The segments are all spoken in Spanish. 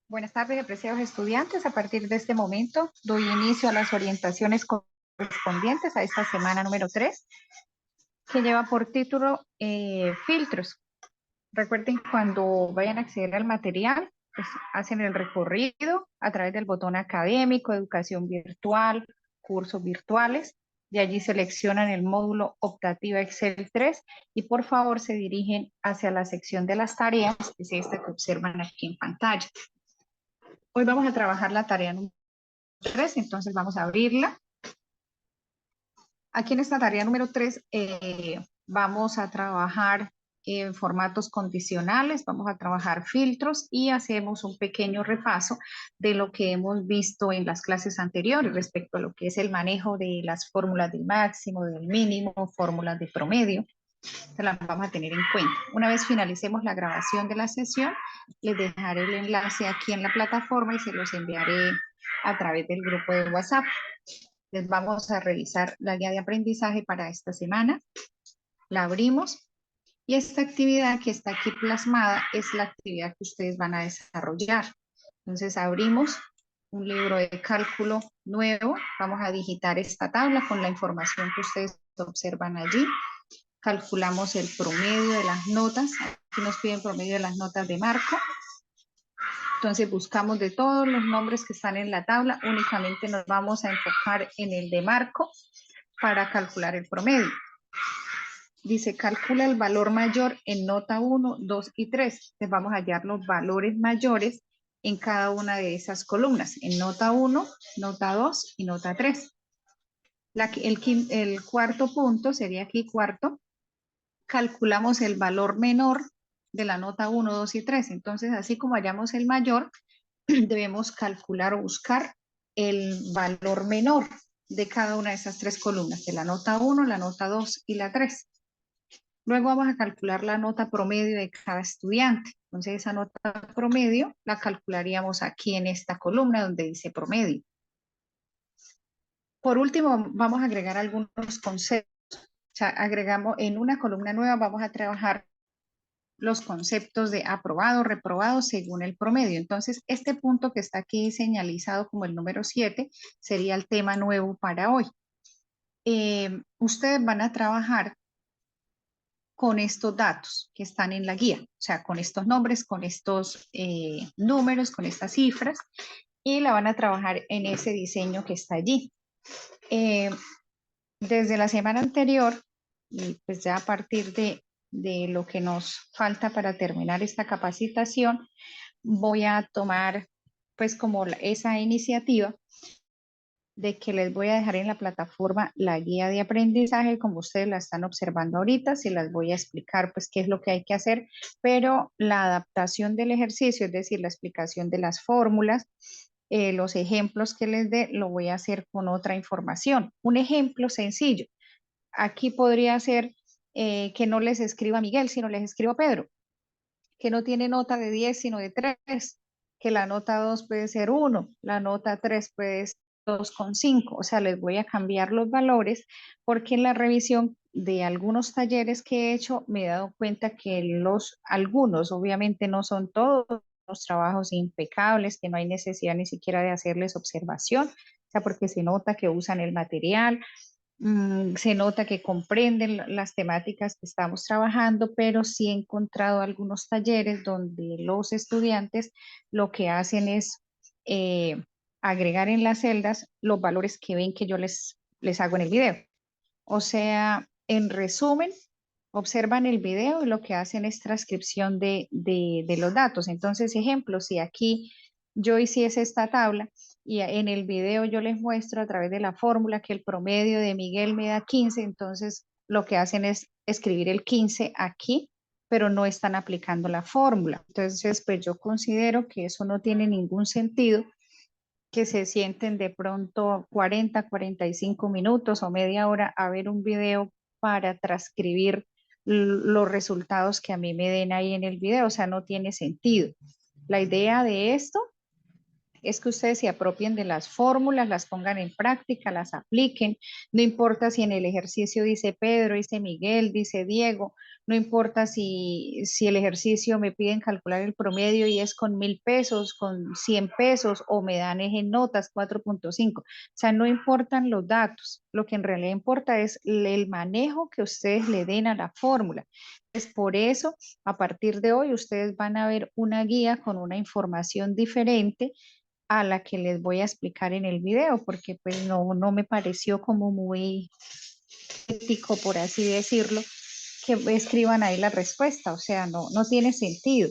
Buenas tardes, apreciados estudiantes. A partir de este momento doy inicio a las orientaciones correspondientes a esta semana número 3, que lleva por título Filtros. Recuerden, cuando vayan a acceder al material, pues hacen el recorrido a través del botón académico, educación virtual, cursos virtuales. De allí seleccionan el módulo optativa Excel 3 y por favor se dirigen hacia la sección de las tareas, que es esta que observan aquí en pantalla. Hoy vamos a trabajar la tarea número 3, entonces vamos a abrirla. Aquí en esta tarea número 3 vamos a trabajar en formatos condicionales, vamos a trabajar filtros y hacemos un pequeño repaso de lo que hemos visto en las clases anteriores respecto a lo que es el manejo de las fórmulas del máximo, del mínimo, fórmulas de promedio. Se las vamos a tener en cuenta. Una vez finalicemos la grabación de la sesión, les dejaré el enlace aquí en la plataforma y se los enviaré a través del grupo de WhatsApp. Les vamos a revisar la guía de aprendizaje para esta semana. La abrimos y esta actividad que está aquí plasmada es la actividad que ustedes van a desarrollar. Entonces abrimos un libro de cálculo nuevo. Vamos a digitar esta tabla con la información que ustedes observan allí. Calculamos el promedio de las notas. Aquí nos piden promedio de las notas de marco. Entonces buscamos de todos los nombres que están en la tabla, únicamente nos vamos a enfocar en el de marco para calcular el promedio. Dice, calcula el valor mayor en nota 1, 2 y 3. Entonces vamos a hallar los valores mayores en cada una de esas columnas, en nota 1, nota 2 y nota 3. El cuarto punto sería aquí cuarto. Calculamos el valor menor de la nota 1, 2 y 3. Entonces, así como hallamos el mayor, debemos calcular o buscar el valor menor de cada una de esas tres columnas, de la nota 1, la nota 2 y la 3. Luego vamos a calcular la nota promedio de cada estudiante. Entonces, esa nota promedio la calcularíamos aquí en esta columna donde dice promedio. Por último, vamos a agregar algunos conceptos. O sea, agregamos en una columna nueva, vamos a trabajar los conceptos de aprobado, reprobado según el promedio. Entonces, este punto que está aquí señalizado como el número 7 sería el tema nuevo para hoy. Ustedes van a trabajar con estos datos que están en la guía, o sea, con estos nombres, con estos números, con estas cifras, y la van a trabajar en ese diseño que está allí. Desde la semana anterior, y pues ya a partir de lo que nos falta para terminar esta capacitación, voy a tomar pues como esa iniciativa de que les voy a dejar en la plataforma la guía de aprendizaje, como ustedes la están observando ahorita, se las voy a explicar pues qué es lo que hay que hacer, pero la adaptación del ejercicio, es decir, la explicación de las fórmulas, los ejemplos que les dé, lo voy a hacer con otra información. Un ejemplo sencillo, aquí podría ser que no les escriba Miguel, sino les escribo Pedro, que no tiene nota de 10, sino de 3, que la nota 2 puede ser 1, la nota 3 puede ser 2,5. O sea, les voy a cambiar los valores porque en la revisión de algunos talleres que he hecho me he dado cuenta que algunos, obviamente no son todos los trabajos impecables, que no hay necesidad ni siquiera de hacerles observación, o sea, porque se nota que usan el material, se nota que comprenden las temáticas que estamos trabajando, pero sí he encontrado algunos talleres donde los estudiantes lo que hacen es agregar en las celdas los valores que ven que yo les hago en el video. O sea, en resumen, observan el video y lo que hacen es transcripción de los datos. Entonces, ejemplo, si aquí yo hiciese esta tabla y en el video yo les muestro a través de la fórmula que el promedio de Miguel me da 15, entonces lo que hacen es escribir el 15 aquí, pero no están aplicando la fórmula. Entonces, pues yo considero que eso no tiene ningún sentido, que se sienten de pronto 40, 45 minutos o media hora a ver un video para transcribir los resultados que a mí me den ahí en el video, o sea, no tiene sentido. La idea de esto es que ustedes se apropien de las fórmulas, las pongan en práctica, las apliquen. No importa si en el ejercicio dice Pedro, dice Miguel, dice Diego, no importa si el ejercicio me piden calcular el promedio y es con 1.000 pesos, con 100 pesos o me dan eje notas 4.5. O sea, no importan los datos. Lo que en realidad importa es el manejo que ustedes le den a la fórmula. Es por eso, a partir de hoy, ustedes van a ver una guía con una información diferente a la que les voy a explicar en el video, porque pues no me pareció como muy ético, por así decirlo, que escriban ahí la respuesta, o sea, no tiene sentido.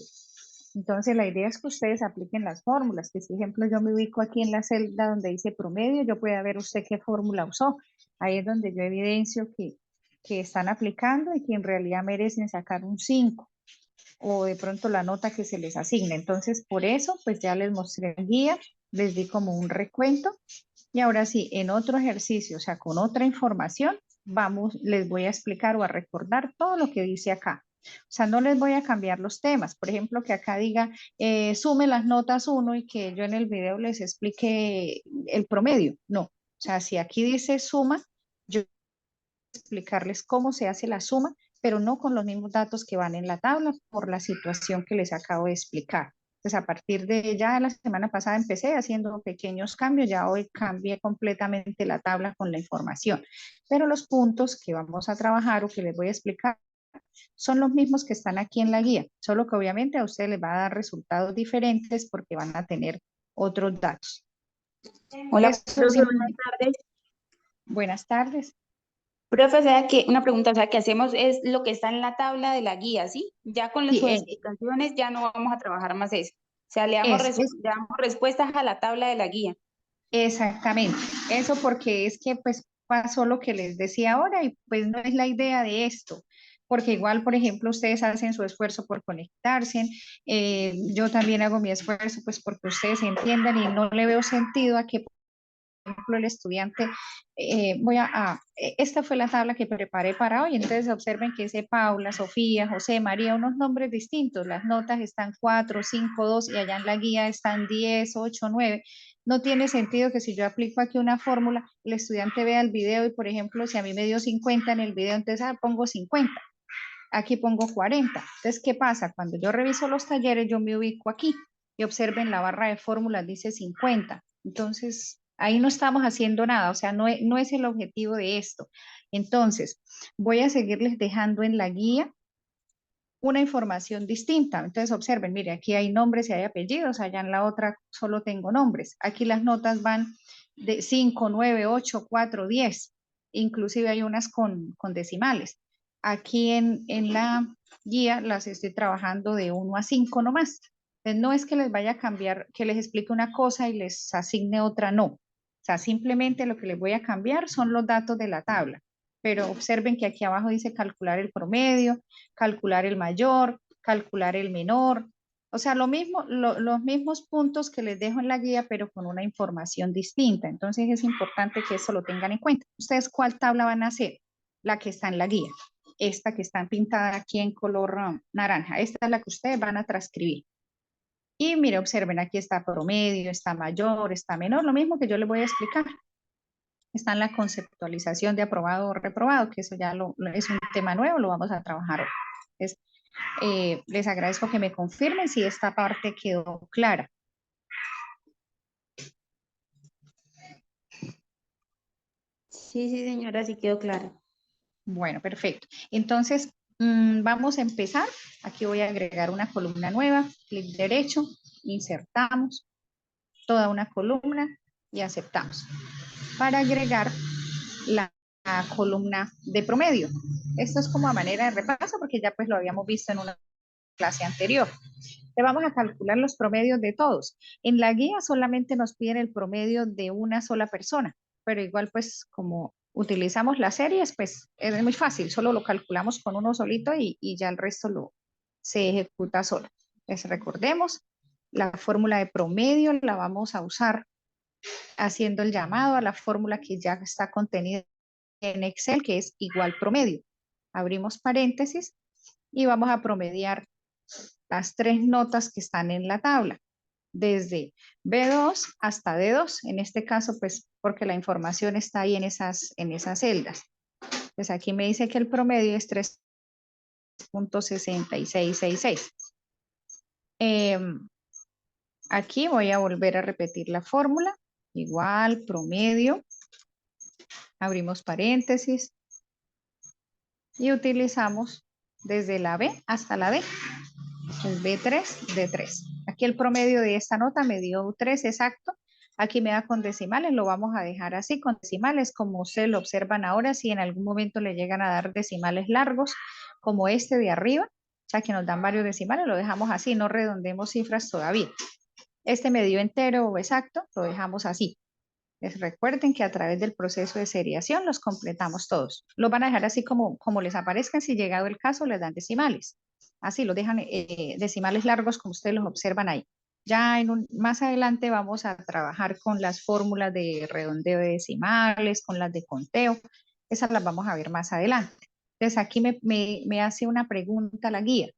Entonces, la idea es que ustedes apliquen las fórmulas, que si, ejemplo, yo me ubico aquí en la celda donde dice promedio, yo pueda ver usted qué fórmula usó. Ahí es donde yo evidencio que están aplicando y que en realidad merecen sacar un 5 o de pronto la nota que se les asigne. Entonces, por eso, pues ya les mostré el guía, les di como un recuento y ahora sí, en otro ejercicio, o sea, con otra información, les voy a explicar o a recordar todo lo que dice acá. O sea, no les voy a cambiar los temas. Por ejemplo, que acá diga, sume las notas 1 y que yo en el video les explique el promedio. No. O sea, si aquí dice suma, yo voy a explicarles cómo se hace la suma, pero no con los mismos datos que van en la tabla por la situación que les acabo de explicar. Pues a partir de ya la semana pasada empecé haciendo pequeños cambios, ya hoy cambié completamente la tabla con la información, pero los puntos que vamos a trabajar o que les voy a explicar son los mismos que están aquí en la guía, solo que obviamente a ustedes les va a dar resultados diferentes porque van a tener otros datos. Hola, Eso profe, sí, buenas tardes. buenas tardes. Profe, o sea que una pregunta, o sea, que hacemos es lo que está en la tabla de la guía, ¿sí? Ya con Sí, sus explicaciones ya no vamos a trabajar más eso. O sea, es le damos respuestas a la tabla de la guía. exactamente. Eso porque es que pues pasó lo que les decía ahora y pues no es la idea de esto. Porque igual, por ejemplo, ustedes hacen su esfuerzo por conectarse, yo también hago mi esfuerzo pues porque ustedes entiendan y no le veo sentido a que ejemplo, el estudiante, esta fue la tabla que preparé para hoy, entonces observen que dice Paula, Sofía, José, María, unos nombres distintos, las notas están 4, 5, 2 y allá en la guía están 10, 8, 9. No tiene sentido que si yo aplico aquí una fórmula, el estudiante vea el video y, por ejemplo, si a mí me dio 50 en el video, entonces pongo 50, aquí pongo 40. Entonces, ¿qué pasa? Cuando yo reviso los talleres, yo me ubico aquí y observen la barra de fórmulas, dice 50. Entonces, ahí no estamos haciendo nada, o sea, no es el objetivo de esto. Entonces, voy a seguirles dejando en la guía una información distinta. Entonces, observen, mire, aquí hay nombres y hay apellidos, allá en la otra solo tengo nombres. Aquí las notas van de 5, 9, 8, 4, 10. Inclusive hay unas con decimales. Aquí en la guía las estoy trabajando de 1 a 5 nomás. Entonces, no es que les vaya a cambiar, que les explique una cosa y les asigne otra, no. O sea, simplemente lo que les voy a cambiar son los datos de la tabla. Pero observen que aquí abajo dice calcular el promedio, calcular el mayor, calcular el menor. O sea, lo mismo, los mismos puntos que les dejo en la guía, pero con una información distinta. Entonces es importante que eso lo tengan en cuenta. ¿Ustedes cuál tabla van a hacer? La que está en la guía. Esta que está pintada aquí en color naranja. Esta es la que ustedes van a transcribir. Y mire, observen, aquí está promedio, está mayor, está menor, lo mismo que yo les voy a explicar. Está en la conceptualización de aprobado o reprobado, que eso ya es un tema nuevo, lo vamos a trabajar hoy. Entonces, les agradezco que me confirmen si esta parte quedó clara. Sí, sí, señora, sí quedó claro. Bueno, perfecto. Entonces, vamos a empezar. Aquí voy a agregar una columna nueva, clic derecho, insertamos toda una columna y aceptamos. Para agregar la columna de promedio. Esto es como a manera de repaso porque ya pues lo habíamos visto en una clase anterior. Le vamos a calcular los promedios de todos. En la guía solamente nos piden el promedio de una sola persona, pero igual pues como utilizamos las series, pues es muy fácil, solo lo calculamos con uno solito y ya el resto se ejecuta solo. Les recordemos, la fórmula de promedio la vamos a usar haciendo el llamado a la fórmula que ya está contenida en Excel, que es igual promedio. Abrimos paréntesis y vamos a promediar las 3 notas que están en la tabla. desde B2 hasta D2, en este caso, pues porque la información está ahí en esas celdas. Pues aquí me dice que el promedio es 3.6666. Aquí voy a volver a repetir la fórmula, igual, promedio, abrimos paréntesis y utilizamos desde la B hasta la D. Entonces, B3, D3. Aquí el promedio de esta nota me dio 3 exacto. Aquí me da con decimales, lo vamos a dejar así con decimales, como ustedes lo observan ahora. Si en algún momento le llegan a dar decimales largos, como este de arriba, o sea que nos dan varios decimales, lo dejamos así, no redondemos cifras todavía. Este me dio entero o exacto, lo dejamos así. Les recuerden que a través del proceso de seriación los completamos todos. Los van a dejar así como les aparezcan. Si llegado el caso, les dan decimales. Así los dejan decimales largos como ustedes los observan ahí. Ya más adelante vamos a trabajar con las fórmulas de redondeo de decimales, con las de conteo. Esas las vamos a ver más adelante. Entonces aquí me hace una pregunta la guía.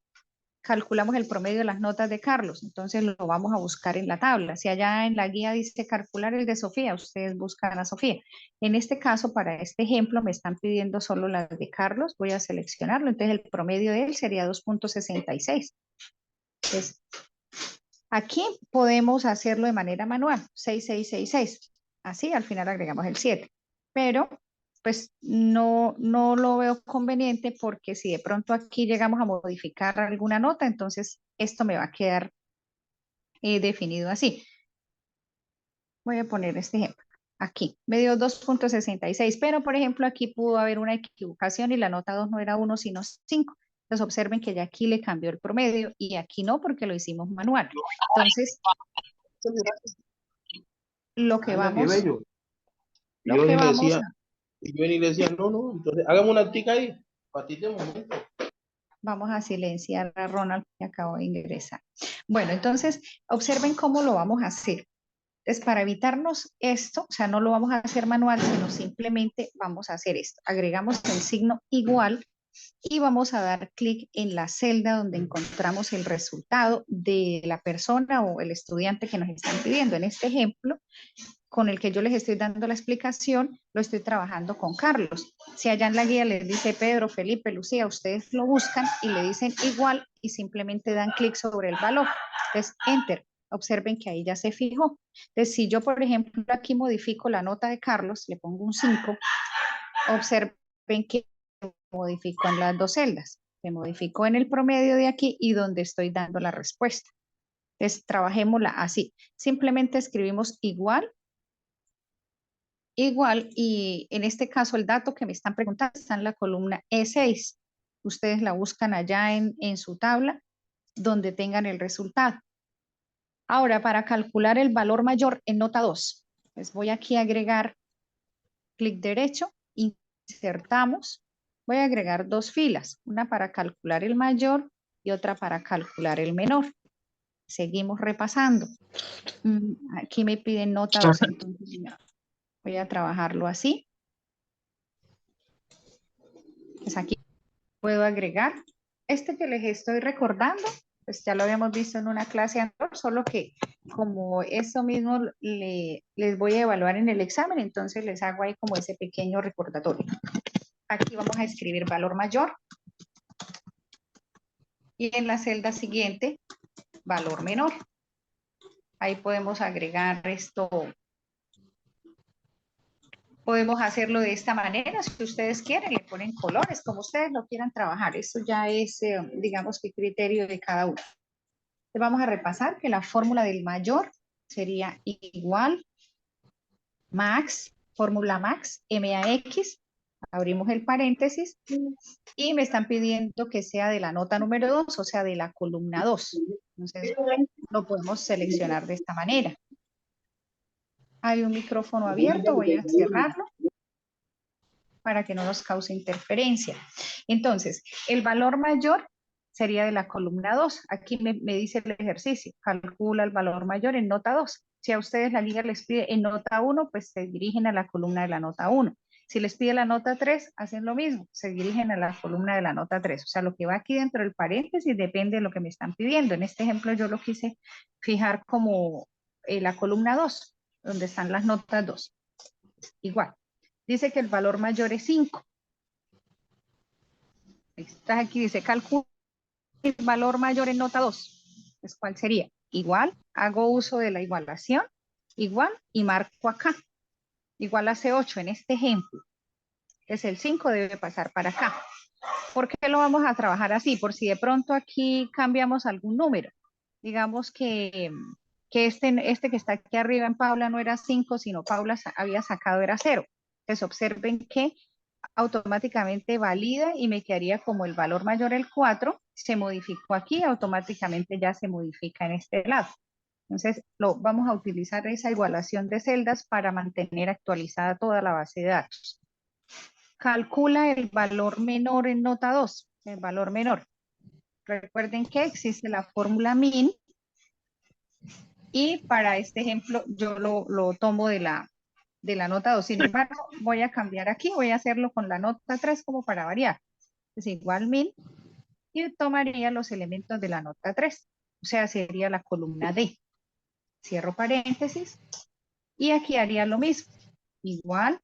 Calculamos el promedio de las notas de Carlos, entonces lo vamos a buscar en la tabla. Si allá en la guía dice calcular el de Sofía, ustedes buscan a Sofía. En este caso, para este ejemplo, me están pidiendo solo las de Carlos, voy a seleccionarlo, entonces el promedio de él sería 2.66. Entonces, aquí podemos hacerlo de manera manual, 6666. Así, al final agregamos el 7. Pero pues no lo veo conveniente porque si de pronto aquí llegamos a modificar alguna nota, entonces esto me va a quedar definido así. Voy a poner este ejemplo. Aquí me dio 2.66, pero por ejemplo aquí pudo haber una equivocación y la nota 2 no era 1 sino 5. Entonces observen que ya aquí le cambió el promedio y aquí no porque lo hicimos manual. Entonces, lo que vamos, Y yo ni le decía, no, entonces hagamos una tica ahí, patite un momento. Vamos a silenciar a Ronald que acabo de ingresar. Bueno, entonces observen cómo lo vamos a hacer. Entonces, para evitarnos esto, o sea, no lo vamos a hacer manual, sino simplemente vamos a hacer esto. Agregamos el signo igual y vamos a dar clic en la celda donde encontramos el resultado de la persona o el estudiante que nos están pidiendo. En este ejemplo, con el que yo les estoy dando la explicación, lo estoy trabajando con Carlos. Si allá en la guía les dice Pedro, Felipe, Lucía, ustedes lo buscan y le dicen igual y simplemente dan clic sobre el valor. Entonces, enter. Observen que ahí ya se fijó. Entonces, si yo, por ejemplo, aquí modifico la nota de Carlos, le pongo un 5, observen que modifico en las dos celdas. Se modificó en el promedio de aquí y donde estoy dando la respuesta. Entonces, trabajémosla así. Simplemente escribimos igual, y en este caso el dato que me están preguntando está en la columna E6. Ustedes la buscan allá en su tabla donde tengan el resultado. Ahora, para calcular el valor mayor en nota 2, pues voy aquí a agregar, clic derecho, insertamos. Voy a agregar dos filas, una para calcular el mayor y otra para calcular el menor. Seguimos repasando. Aquí me piden nota 2, entonces voy a trabajarlo así. Pues aquí puedo agregar este que les estoy recordando, pues ya lo habíamos visto en una clase anterior, solo que como eso mismo les voy a evaluar en el examen, entonces les hago ahí como ese pequeño recordatorio. Aquí vamos a escribir valor mayor y en la celda siguiente valor menor. Ahí podemos agregar esto. Podemos hacerlo de esta manera, si ustedes quieren, le ponen colores, como ustedes lo quieran trabajar. Esto ya es, digamos, que criterio de cada uno. Entonces vamos a repasar que la fórmula del mayor sería igual max, fórmula max, MAX, abrimos el paréntesis, y me están pidiendo que sea de la nota número 2, o sea, de la columna 2. Entonces, lo podemos seleccionar de esta manera. Hay un micrófono abierto, voy a cerrarlo para que no nos cause interferencia. Entonces, el valor mayor sería de la columna 2. Aquí me dice el ejercicio, calcula el valor mayor en nota 2. Si a ustedes la guía les pide en nota 1, pues se dirigen a la columna de la nota 1. Si les pide la nota 3, hacen lo mismo, se dirigen a la columna de la nota 3. O sea, lo que va aquí dentro del paréntesis depende de lo que me están pidiendo. En este ejemplo yo lo quise fijar como la columna 2, donde están las notas 2. Igual, dice que el valor mayor es 5. Está aquí, dice, calcula el valor mayor en nota 2. Pues, ¿cuál sería? Igual, hago uso de la igualación, igual, y marco acá. Igual a C8 en este ejemplo. Es el 5 debe pasar para acá. ¿Por qué lo vamos a trabajar así? Por si de pronto aquí cambiamos algún número. Digamos que este que está aquí arriba en Paula no era 5, sino Paula había sacado era 0. Entonces observen que automáticamente valida y me quedaría como el valor mayor el 4, se modificó aquí, automáticamente ya se modifica en este lado. Entonces vamos a utilizar esa igualación de celdas para mantener actualizada toda la base de datos. Calcula el valor menor en nota 2, el valor menor. Recuerden que existe la fórmula min y para este ejemplo yo lo tomo de la nota 2. Sin embargo, voy a cambiar aquí, voy a hacerlo con la nota 3 como para variar. Es igual min y tomaría los elementos de la nota 3. O sea, sería la columna D. Cierro paréntesis y aquí haría lo mismo. Igual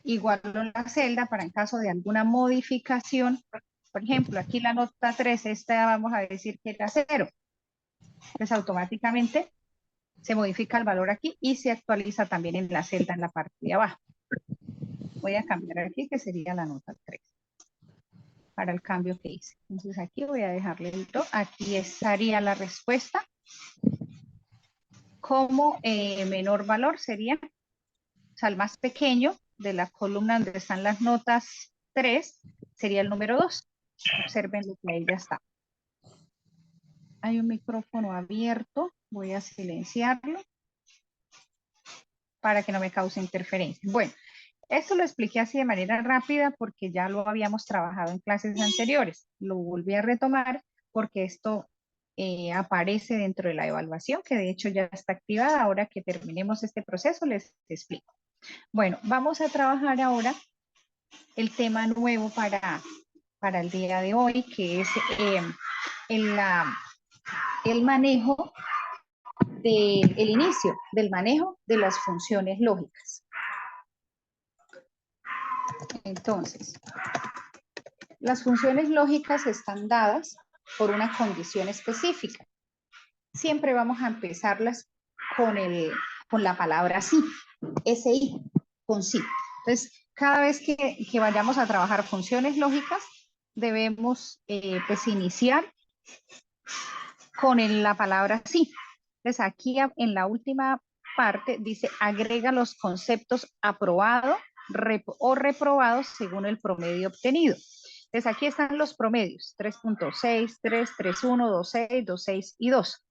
la celda para en caso de alguna modificación. Por ejemplo, aquí la nota 3, esta vamos a decir que era 0. Pues automáticamente se modifica el valor aquí y se actualiza también en la celda en la parte de abajo. Voy a cambiar aquí que sería la nota 3 para el cambio que hice. Entonces aquí voy a dejarle el 2. Aquí estaría la respuesta. Como menor valor sería, o sea, el más pequeño de la columna donde están las notas 3 sería el número 2. Observen lo que ahí ya está. Hay un micrófono abierto. Voy a silenciarlo para que no me cause interferencia. Bueno, esto lo expliqué así de manera rápida porque ya lo habíamos trabajado en clases anteriores. Lo volví a retomar porque esto aparece dentro de la evaluación, que de hecho ya está activada. Ahora que terminemos este proceso les explico. Bueno, vamos a trabajar ahora el tema nuevo para el día de hoy, que es el manejo el inicio del manejo de las funciones lógicas. Entonces, las funciones lógicas están dadas por una condición específica. Siempre vamos a empezarlas con la palabra sí, SI, con sí. Entonces, cada vez que vayamos a trabajar funciones lógicas, debemos pues iniciar con la palabra sí. Entonces, aquí en la última parte dice agrega los conceptos aprobado o reprobados según el promedio obtenido. Entonces, aquí están los promedios, 3.6, 3, 3.1, 2.6, 2.6 y 2.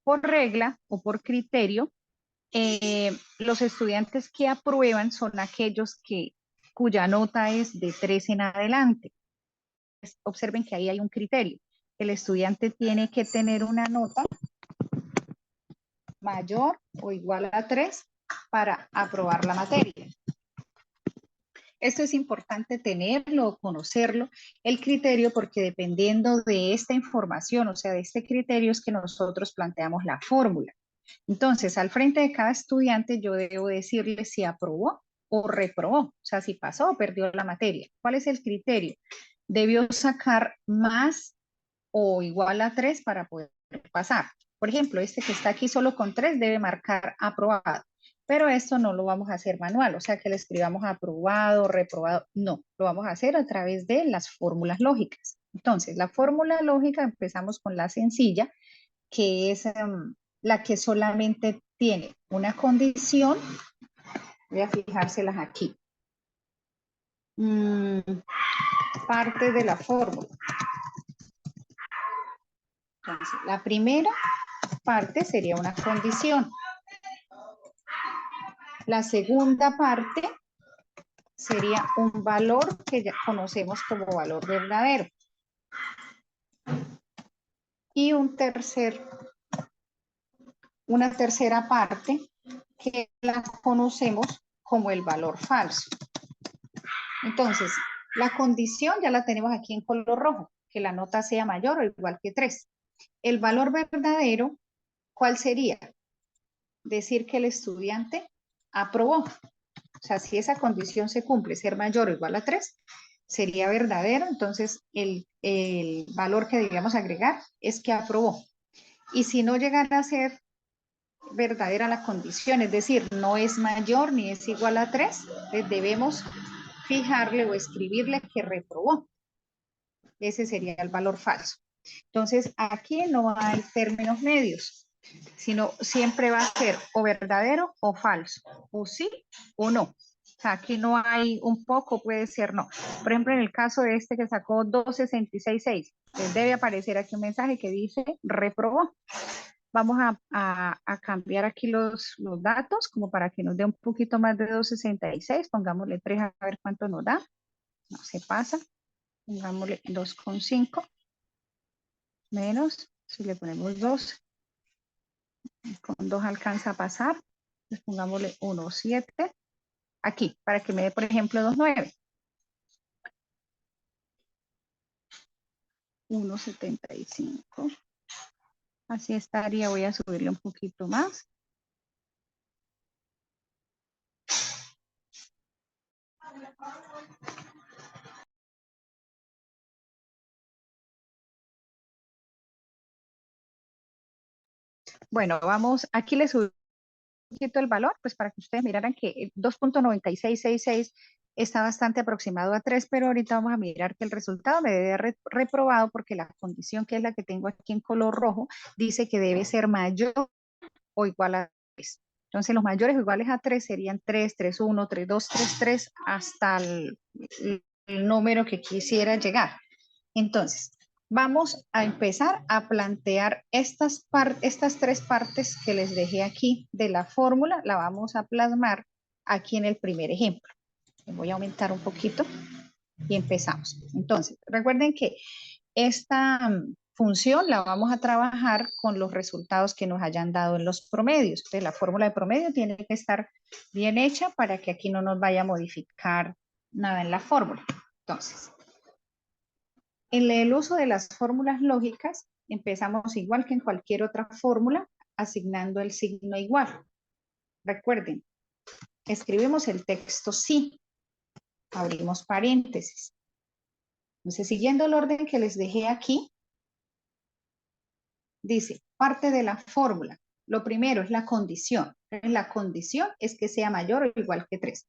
Por regla o por criterio, los estudiantes que aprueban son aquellos cuya nota es de 3 en adelante. Observen que ahí hay un criterio. El estudiante tiene que tener una nota mayor o igual a 3 para aprobar la materia. Esto es importante tenerlo, conocerlo, el criterio, porque dependiendo de esta información, o sea, de este criterio es que nosotros planteamos la fórmula. Entonces, al frente de cada estudiante yo debo decirle si aprobó o reprobó, o sea, si pasó o perdió la materia. ¿Cuál es el criterio? Debió sacar más o igual a 3 para poder pasar. Por ejemplo, este que está aquí solo con 3 debe marcar aprobado, pero esto no lo vamos a hacer manual, o sea que le escribamos aprobado, reprobado, no, lo vamos a hacer a través de las fórmulas lógicas. Entonces, la fórmula lógica empezamos con la sencilla, que es la que solamente tiene una condición. Voy a fijárselas aquí. Parte de la fórmula. Entonces, la primera parte sería una condición. La segunda parte sería un valor que ya conocemos como valor verdadero. Y una tercera parte que la conocemos como el valor falso. Entonces, la condición ya la tenemos aquí en color rojo, que la nota sea mayor o igual que 3. El valor verdadero, ¿cuál sería? Decir que el estudiante aprobó. O sea, si esa condición se cumple, ser mayor o igual a 3, sería verdadero. Entonces, el valor que debíamos agregar es que aprobó. Y si no llegara a ser verdadera la condición, es decir, no es mayor ni es igual a 3, pues debemos fijarle o escribirle que reprobó. Ese sería el valor falso. Entonces, aquí no hay términos medios, sino siempre va a ser o verdadero o falso, o sí o no. O sea, aquí no hay un poco, puede ser no. Por ejemplo, en el caso de este que sacó 266.6, les debe aparecer aquí un mensaje que dice reprobó. Vamos a cambiar aquí los datos como para que nos dé un poquito más de 266. Pongámosle 3 a ver cuánto nos da. No se pasa. Pongámosle 2,5 menos, si le ponemos 2, con 2 alcanza a pasar. Entonces pongámosle 1,7 aquí, para que me dé, por ejemplo, 2,9. 1,75. Así estaría, voy a subirle un poquito más. Bueno, vamos, aquí le subí un poquito el valor, pues para que ustedes miraran que 2.9666 está bastante aproximado a 3, pero ahorita vamos a mirar que el resultado me debe haber reprobado porque la condición, que es la que tengo aquí en color rojo, dice que debe ser mayor o igual a 3. Entonces, los mayores o iguales a 3 serían 3, 3, 1, 3, 2, 3, 3, hasta el número que quisiera llegar. Entonces, vamos a empezar a plantear estas 3 partes que les dejé aquí de la fórmula, la vamos a plasmar aquí en el primer ejemplo. Voy a aumentar un poquito y empezamos. Entonces, recuerden que esta función la vamos a trabajar con los resultados que nos hayan dado en los promedios. Entonces, la fórmula de promedio tiene que estar bien hecha para que aquí no nos vaya a modificar nada en la fórmula. Entonces, en el uso de las fórmulas lógicas, empezamos igual que en cualquier otra fórmula, asignando el signo igual. Recuerden, escribimos el texto sí, abrimos paréntesis. Entonces, siguiendo el orden que les dejé aquí, dice, parte de la fórmula. Lo primero es la condición. La condición es que sea mayor o igual que 3.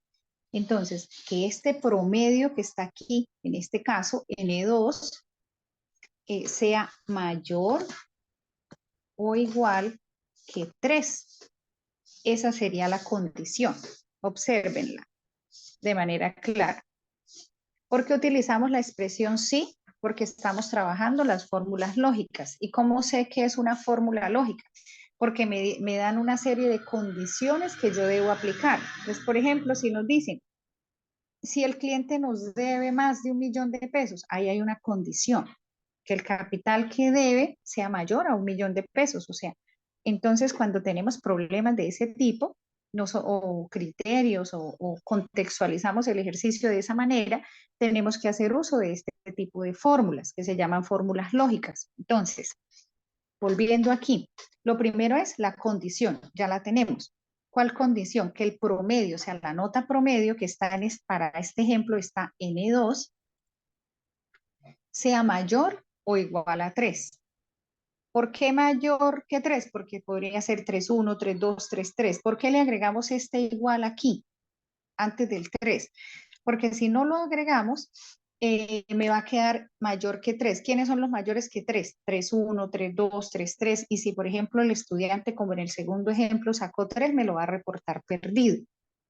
Entonces, que este promedio que está aquí, en este caso, N2, sea mayor o igual que 3. Esa sería la condición. Obsérvenla de manera clara. ¿Por qué utilizamos la expresión sí? Porque estamos trabajando las fórmulas lógicas. ¿Y cómo sé que es una fórmula lógica? Porque me dan una serie de condiciones que yo debo aplicar. Entonces, por ejemplo, si nos dicen, si el cliente nos debe más de 1.000.000 de pesos, ahí hay una condición, que el capital que debe sea mayor a 1.000.000 de pesos. O sea, entonces cuando tenemos problemas de ese tipo, o criterios o contextualizamos el ejercicio de esa manera, tenemos que hacer uso de este tipo de fórmulas que se llaman fórmulas lógicas. Entonces, volviendo aquí, lo primero es la condición, ya la tenemos. ¿Cuál condición? Que el promedio, o sea, la nota promedio que está para este ejemplo está N2, sea mayor o igual a 3. ¿Por qué mayor que 3? Porque podría ser 3,1, 3,2, 3,3. ¿Por qué le agregamos este igual aquí, antes del 3? Porque si no lo agregamos, me va a quedar mayor que 3. ¿Quiénes son los mayores que 3? 3,1, 3,2, 3,3. Y si, por ejemplo, el estudiante, como en el segundo ejemplo, sacó 3, me lo va a reportar perdido.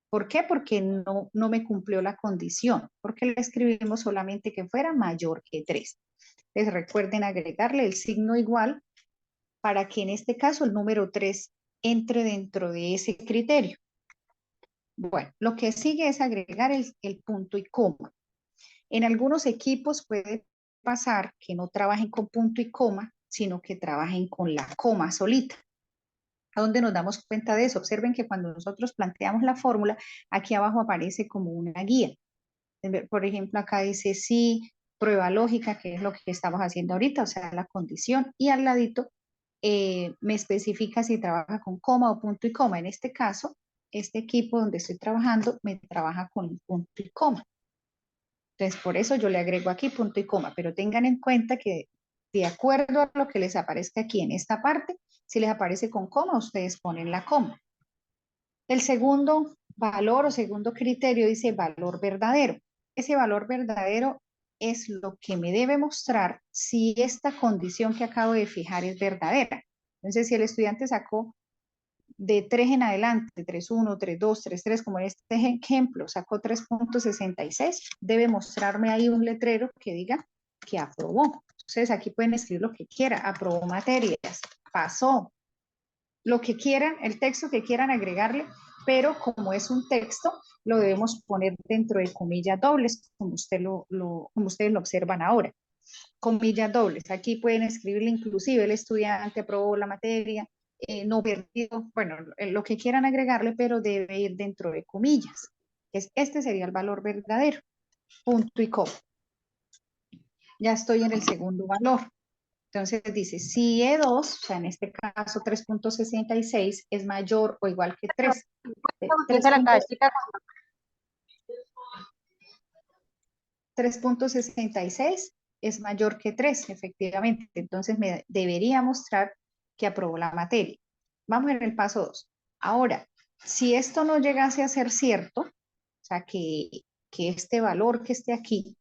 ¿Por qué? Porque no me cumplió la condición. Porque le escribimos solamente que fuera mayor que 3. Entonces, recuerden agregarle el signo igual para que en este caso el número 3 entre dentro de ese criterio. Bueno, lo que sigue es agregar el punto y coma. En algunos equipos puede pasar que no trabajen con punto y coma, sino que trabajen con la coma solita. ¿A dónde nos damos cuenta de eso? Observen que cuando nosotros planteamos la fórmula, aquí abajo aparece como una guía. Por ejemplo, acá dice sí, prueba lógica, que es lo que estamos haciendo ahorita, o sea, la condición, y al ladito me especifica si trabaja con coma o punto y coma. En este caso, este equipo donde estoy trabajando me trabaja con punto y coma. Entonces, por eso yo le agrego aquí punto y coma, pero tengan en cuenta que de acuerdo a lo que les aparezca aquí en esta parte, si les aparece con coma, ustedes ponen la coma. El segundo valor o segundo criterio dice valor verdadero. Ese valor verdadero es lo que me debe mostrar si esta condición que acabo de fijar es verdadera. Entonces, si el estudiante sacó de 3 en adelante, 3.1, 3.2, 3.3, como en este ejemplo, sacó 3.66, debe mostrarme ahí un letrero que diga que aprobó. Entonces, aquí pueden escribir lo que quiera, aprobó materias, pasó, lo que quieran, el texto que quieran agregarle, pero como es un texto, lo debemos poner dentro de comillas dobles, como ustedes lo observan ahora. Comillas dobles, aquí pueden escribirle inclusive el estudiante aprobó la materia, no perdido, bueno, lo que quieran agregarle, pero debe ir dentro de comillas. Este sería el valor verdadero, punto y coma. Ya estoy en el segundo valor. Entonces dice, si E2, o sea, en este caso 3.66 es mayor o igual que 3. 3.66 es mayor que 3, efectivamente. Entonces me debería mostrar que aprobó la materia. Vamos en el paso 2. Ahora, si esto no llegase a ser cierto, o sea, que este valor que esté aquí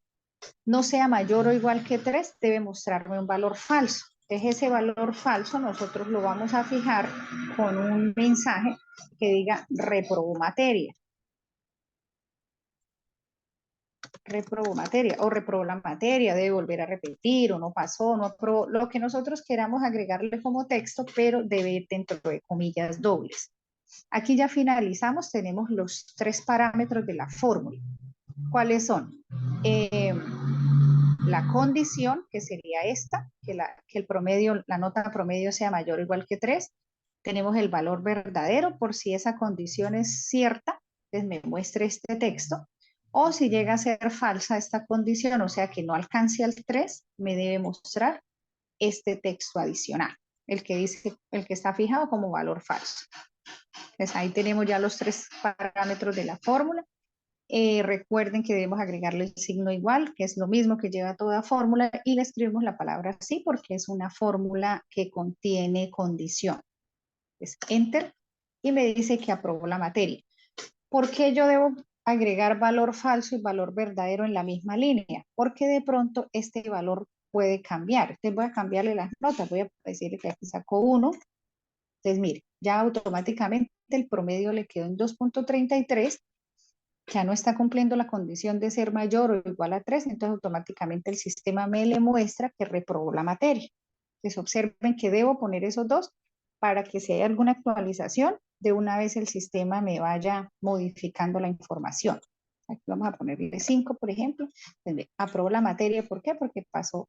no sea mayor o igual que 3, debe mostrarme un valor falso. Entonces ese valor falso nosotros lo vamos a fijar con un mensaje que diga reprobó materia. Reprobó materia o reprobó la materia, debe volver a repetir o no pasó, no aprobó, lo que nosotros queramos agregarle como texto, pero debe ir dentro de comillas dobles. Aquí ya finalizamos, tenemos los 3 parámetros de la fórmula. ¿Cuáles son? La condición, que sería esta, que el promedio, la nota promedio sea mayor o igual que 3. Tenemos el valor verdadero, por si esa condición es cierta, pues me muestre este texto. O si llega a ser falsa esta condición, o sea que no alcance al 3, me debe mostrar este texto adicional, el que dice, el que está fijado como valor falso. Pues ahí tenemos ya los 3 parámetros de la fórmula. Recuerden que debemos agregarle el signo igual, que es lo mismo que lleva toda fórmula, y le escribimos la palabra sí porque es una fórmula que contiene condición. Es enter y me dice que aprobó la materia. ¿Por qué yo debo agregar valor falso y valor verdadero en la misma línea? Porque de pronto este valor puede cambiar. Entonces voy a cambiarle las notas, voy a decirle que aquí sacó 1. Entonces mire, ya automáticamente el promedio le quedó en 2.33, ya no está cumpliendo la condición de ser mayor o igual a 3, entonces automáticamente el sistema me le muestra que reprobó la materia. Entonces observen que debo poner esos dos para que si hay alguna actualización, de una vez el sistema me vaya modificando la información. Aquí vamos a ponerle 5, por ejemplo. Entonces, aprobó la materia, ¿por qué? Porque pasó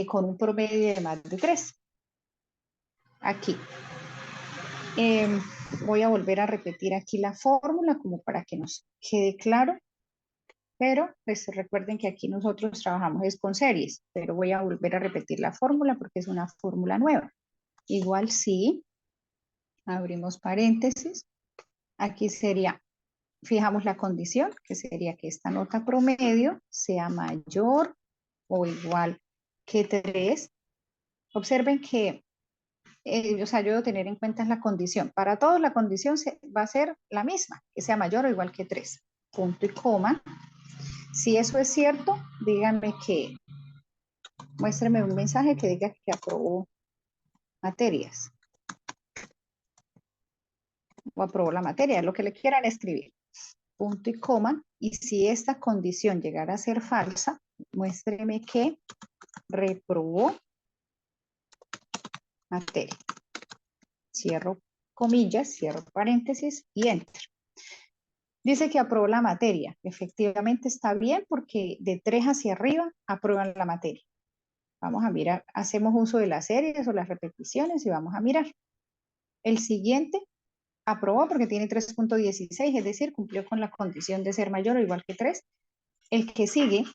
con un promedio de más de 3. Aquí. Voy a volver a repetir aquí la fórmula como para que nos quede claro, pero pues recuerden que aquí nosotros trabajamos es con series, pero voy a volver a repetir la fórmula porque es una fórmula nueva. Igual si abrimos paréntesis, aquí sería, fijamos la condición, que sería que esta nota promedio sea mayor o igual que 3. Observen que o sea, yo debo tener en cuenta la condición. Para todos la condición va a ser la misma, que sea mayor o igual que 3. Punto y coma. Si eso es cierto, díganme que, muéstrenme un mensaje que diga que aprobó materias. O aprobó la materia, lo que le quieran escribir. Punto y coma. Y si esta condición llegara a ser falsa, muéstreme que reprobó materia. Cierro comillas, cierro paréntesis y enter. Dice que aprobó la materia. Efectivamente está bien porque de 3 hacia arriba aprueban la materia. Vamos a mirar, hacemos uso de las series o las repeticiones y vamos a mirar. El siguiente aprobó porque tiene 3.16, es decir, cumplió con la condición de ser mayor o igual que 3. El que sigue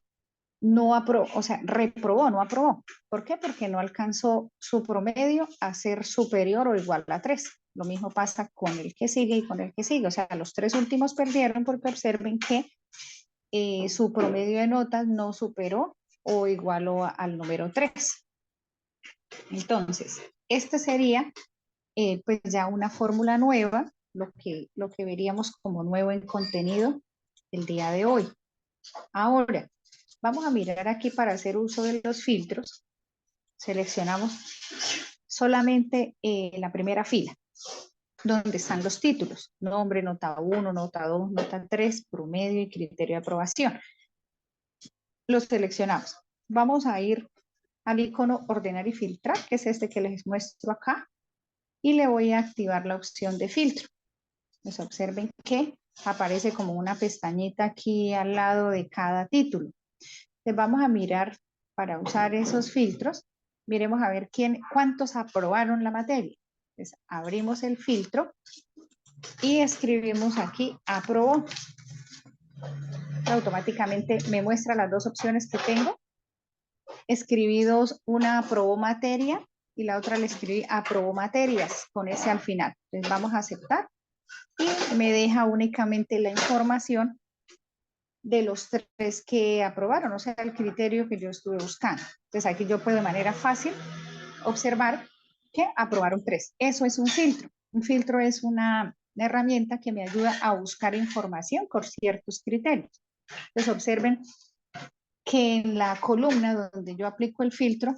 no aprobó, o sea, reprobó, no aprobó. ¿Por qué? Porque no alcanzó su promedio a ser superior o igual a 3. Lo mismo pasa con el que sigue y con el que sigue. O sea, los tres últimos perdieron porque observen que su promedio de notas no superó o igualó al número 3. Entonces, esta sería pues ya una fórmula nueva, lo que veríamos como nuevo en contenido el día de hoy. Ahora, vamos a mirar aquí para hacer uso de los filtros. Seleccionamos solamente la primera fila, donde están los títulos, nombre, nota 1, nota 2, nota 3, promedio y criterio de aprobación. Los seleccionamos. Vamos a ir al icono ordenar y filtrar, que es este que les muestro acá, y le voy a activar la opción de filtro. Pues observen que aparece como una pestañita aquí al lado de cada título. Entonces vamos a mirar para usar esos filtros. Miremos a ver cuántos aprobaron la materia. Entonces abrimos el filtro y escribimos aquí aprobó. Automáticamente me muestra las dos opciones que tengo. Escribí dos, una aprobó materia y la otra le escribí aprobó materias con ese al final. Entonces vamos a aceptar y me deja únicamente la información de los tres que aprobaron, o sea, el criterio que yo estuve buscando. Entonces aquí yo puedo de manera fácil observar que aprobaron 3. Eso es un filtro. Un filtro es una herramienta que me ayuda a buscar información con ciertos criterios. Entonces observen que en la columna donde yo aplico el filtro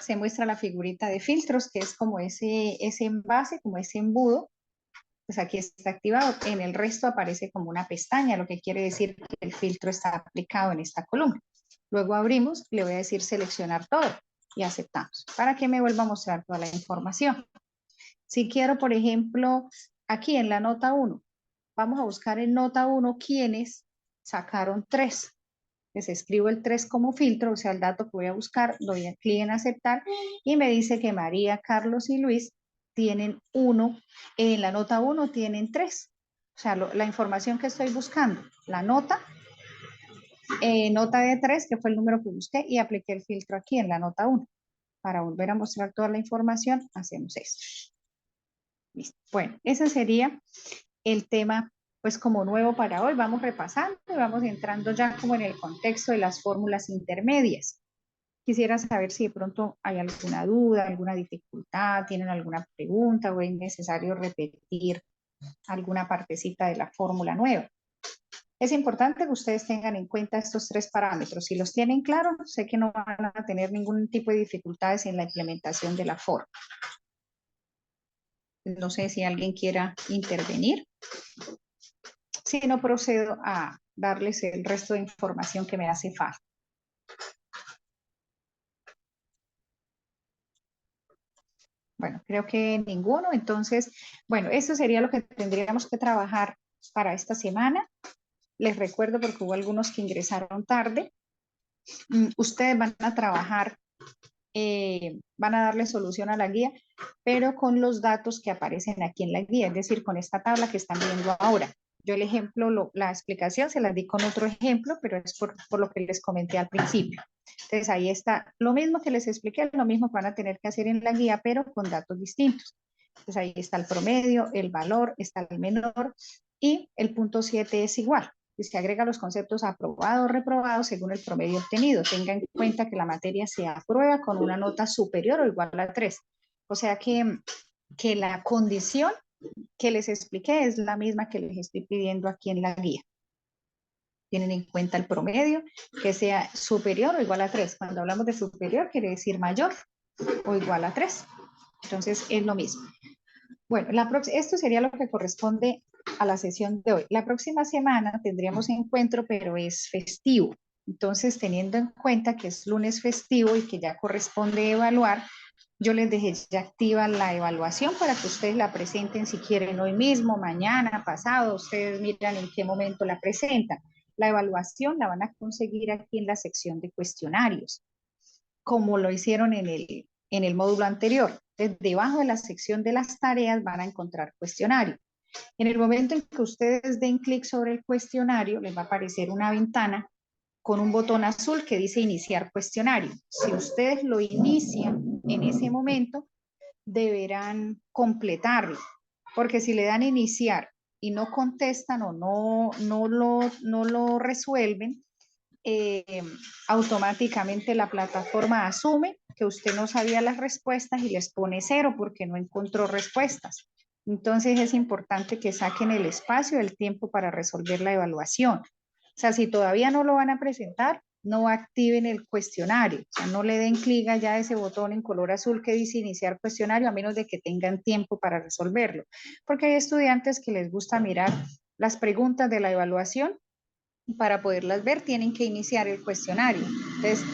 se muestra la figurita de filtros, que es como ese envase, como ese embudo. Pues aquí está activado. En el resto aparece como una pestaña, lo que quiere decir que el filtro está aplicado en esta columna. Luego abrimos, le voy a decir seleccionar todo y aceptamos para que me vuelva a mostrar toda la información. Si quiero, por ejemplo, aquí en la nota 1, vamos a buscar en nota 1 quienes sacaron 3. Les escribo el 3 como filtro, o sea, el dato que voy a buscar, doy a clic en aceptar y me dice que María, Carlos y Luis tienen 1, en la nota 1 tienen 3. O sea, la información que estoy buscando, la nota, nota de 3, que fue el número que busqué, y apliqué el filtro aquí en la nota 1. Para volver a mostrar toda la información, hacemos esto. Listo. Bueno, ese sería el tema, pues como nuevo para hoy. Vamos repasando y vamos entrando ya como en el contexto de las fórmulas intermedias. Quisiera saber si de pronto hay alguna duda, alguna dificultad, tienen alguna pregunta o es necesario repetir alguna partecita de la fórmula nueva. Es importante que ustedes tengan en cuenta estos 3 parámetros. Si los tienen claros, sé que no van a tener ningún tipo de dificultades en la implementación de la fórmula. No sé si alguien quiera intervenir. Si no, procedo a darles el resto de información que me hace falta. Bueno, creo que ninguno. Entonces, bueno, eso sería lo que tendríamos que trabajar para esta semana. Les recuerdo porque hubo algunos que ingresaron tarde. Ustedes van a trabajar, van a darle solución a la guía, pero con los datos que aparecen aquí en la guía, es decir, con esta tabla que están viendo ahora. Yo el ejemplo, la explicación se las di con otro ejemplo, pero es por lo que les comenté al principio. Entonces ahí está lo mismo que les expliqué, lo mismo que van a tener que hacer en la guía, pero con datos distintos. Entonces ahí está el promedio, el valor, está el menor y el punto 7 es igual. Y se agrega los conceptos aprobado o reprobado según el promedio obtenido. Tenga en cuenta que la materia se aprueba con una nota superior o igual a 3. O sea que la condición que les expliqué es la misma que les estoy pidiendo aquí en la guía. Tienen en cuenta el promedio, que sea superior o igual a 3. Cuando hablamos de superior, quiere decir mayor o igual a 3. Entonces, es lo mismo. Bueno, esto sería lo que corresponde a la sesión de hoy. La próxima semana tendríamos encuentro, pero es festivo. Entonces, teniendo en cuenta que es lunes festivo y que ya corresponde evaluar, yo les dejé ya activa la evaluación para que ustedes la presenten si quieren hoy mismo, mañana, pasado. Ustedes miran en qué momento la presentan. La evaluación la van a conseguir aquí en la sección de cuestionarios, como lo hicieron en el módulo anterior. Entonces, debajo de la sección de las tareas van a encontrar cuestionario. En el momento en que ustedes den clic sobre el cuestionario, les va a aparecer una ventana con un botón azul que dice iniciar cuestionario. Si ustedes lo inician en ese momento, deberán completarlo, porque si le dan iniciar y no contestan o no lo resuelven, automáticamente la plataforma asume que usted no sabía las respuestas y les pone 0 porque no encontró respuestas. Entonces es importante que saquen el espacio, el tiempo para resolver la evaluación. O sea, si todavía no lo van a presentar, no activen el cuestionario. O sea, no le den clic allá a ese botón en color azul que dice iniciar cuestionario a menos de que tengan tiempo para resolverlo. Porque hay estudiantes que les gusta mirar las preguntas de la evaluación. Para poderlas ver tienen que iniciar el cuestionario. Entonces,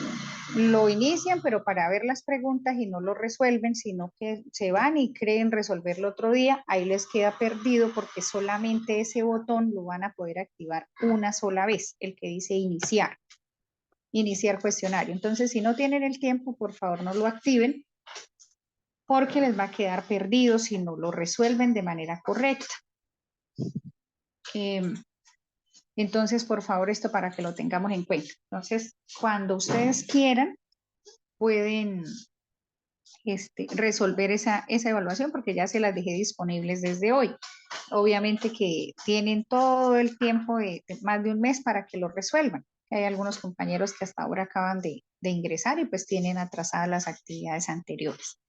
lo inician, pero para ver las preguntas y no lo resuelven, sino que se van y creen resolverlo otro día, ahí les queda perdido porque solamente ese botón lo van a poder activar una sola vez, el que dice iniciar cuestionario. Entonces, si no tienen el tiempo, por favor no lo activen porque les va a quedar perdido si no lo resuelven de manera correcta. Entonces, por favor, esto para que lo tengamos en cuenta. Entonces, cuando ustedes quieran, pueden resolver esa evaluación porque ya se las dejé disponibles desde hoy. Obviamente que tienen todo el tiempo de más de un mes para que lo resuelvan. Hay algunos compañeros que hasta ahora acaban de ingresar y pues tienen atrasadas las actividades anteriores.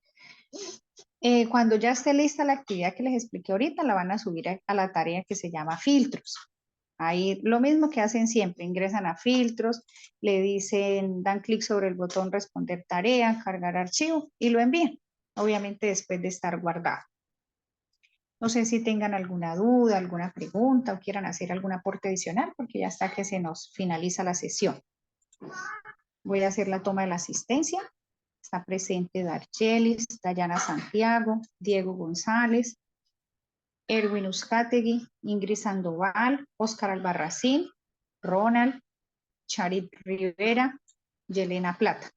Cuando ya esté lista la actividad que les expliqué ahorita, la van a subir a la tarea que se llama filtros. Ahí lo mismo que hacen siempre, ingresan a filtros, le dicen, dan clic sobre el botón responder tarea, cargar archivo y lo envían, obviamente después de estar guardado. No sé si tengan alguna duda, alguna pregunta o quieran hacer algún aporte adicional porque ya está que se nos finaliza la sesión. Voy a hacer la toma de la asistencia. Está presente Darchelis, Dayana Santiago, Diego González, Erwin Uzcategui, Ingrid Sandoval, Óscar Albarracín, Ronald, Charit Rivera, Yelena Plata.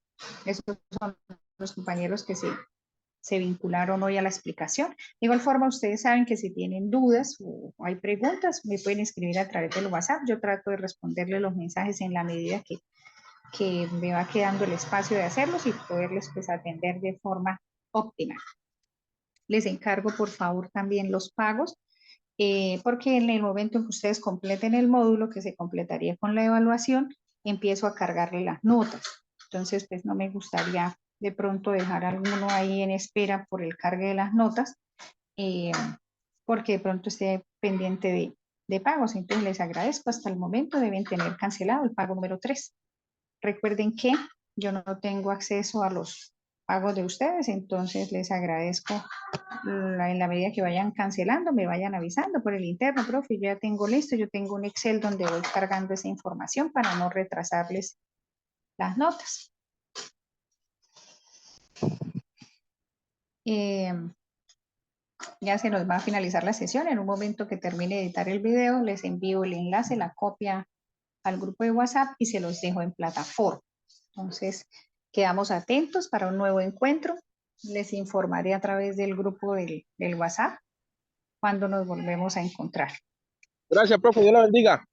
Esos son los compañeros que se vincularon hoy a la explicación. De igual forma, ustedes saben que si tienen dudas o hay preguntas, me pueden escribir a través del WhatsApp. Yo trato de responderles los mensajes en la medida que me va quedando el espacio de hacerlos y poderles pues atender de forma óptima. Les encargo por favor también los pagos, porque en el momento en que ustedes completen el módulo que se completaría con la evaluación, empiezo a cargarle las notas. Entonces, pues no me gustaría de pronto dejar alguno ahí en espera por el cargue de las notas, porque de pronto esté pendiente de pagos. Entonces, les agradezco. Hasta el momento deben tener cancelado el pago número 3. Recuerden que yo no tengo acceso a los pagos de ustedes, entonces les agradezco en la medida que vayan cancelando, me vayan avisando por el interno, profe, yo ya tengo listo, yo tengo un Excel donde voy cargando esa información para no retrasarles las notas. Ya se nos va a finalizar la sesión. En un momento que termine de editar el video, les envío el enlace, la copia al grupo de WhatsApp y se los dejo en plataforma. Entonces, quedamos atentos para un nuevo encuentro. Les informaré a través del grupo del WhatsApp cuando nos volvemos a encontrar. Gracias, profe. Dios la bendiga.